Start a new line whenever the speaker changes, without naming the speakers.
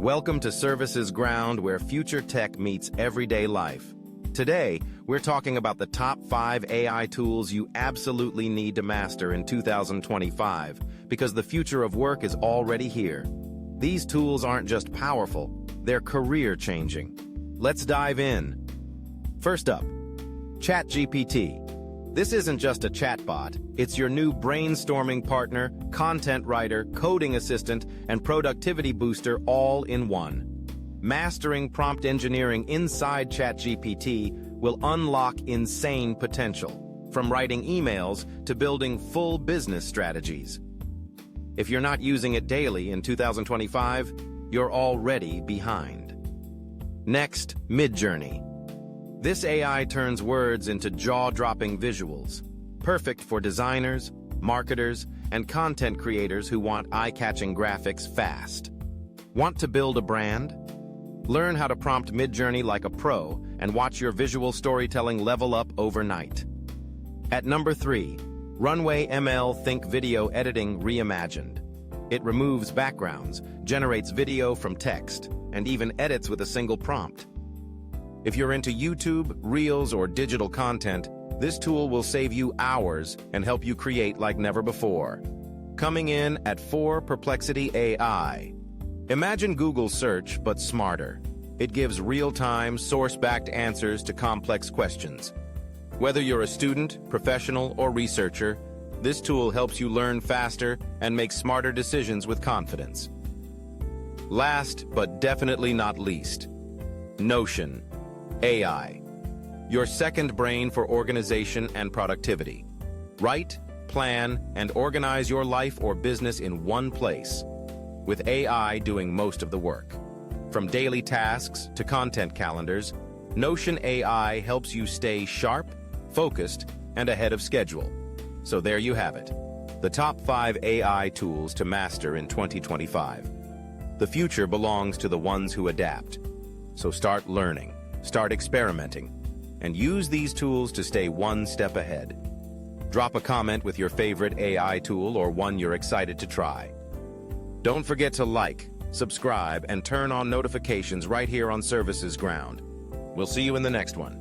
Welcome to Services Ground, where future tech meets everyday life. Today, we're talking about the top 5 AI tools you absolutely need to master in 2025, because the future of work is already here. These tools aren't just powerful, they're career-changing. Let's dive in. First up, ChatGPT. This isn't just a chatbot, it's your new brainstorming partner, content writer, coding assistant, and productivity booster all in one. Mastering prompt engineering inside ChatGPT will unlock insane potential, from writing emails to building full business strategies. If you're not using it daily in 2025, you're already behind. Next, Midjourney. This AI turns words into jaw-dropping visuals, perfect for designers, marketers, and content creators who want eye-catching graphics fast. Want to build a brand? Learn how to prompt Midjourney like a pro and watch your visual storytelling level up overnight. At number 3, Runway ML Think Video Editing Reimagined. It removes backgrounds, generates video from text, and even edits with a single prompt. If you're into YouTube, Reels, or digital content, this tool will save you hours and help you create like never before. Coming in at 4, Perplexity AI. Imagine Google search, but smarter. It gives real-time, source-backed answers to complex questions. Whether you're a student, professional, or researcher, this tool helps you learn faster and make smarter decisions with confidence. Last, but definitely not least, Notion AI, your second brain for organization and productivity. Write, plan, and organize your life or business in one place, with AI doing most of the work. From daily tasks to content calendars, Notion AI helps you stay sharp, focused, and ahead of schedule. So there you have it, the top 5 AI tools to master in 2025. The future belongs to the ones who adapt. So start learning, start experimenting, and use these tools to stay one step ahead. Drop a comment with your favorite AI tool or one you're excited to try. Don't forget to like, subscribe, and turn on notifications right here on Services Ground. We'll see you in the next one.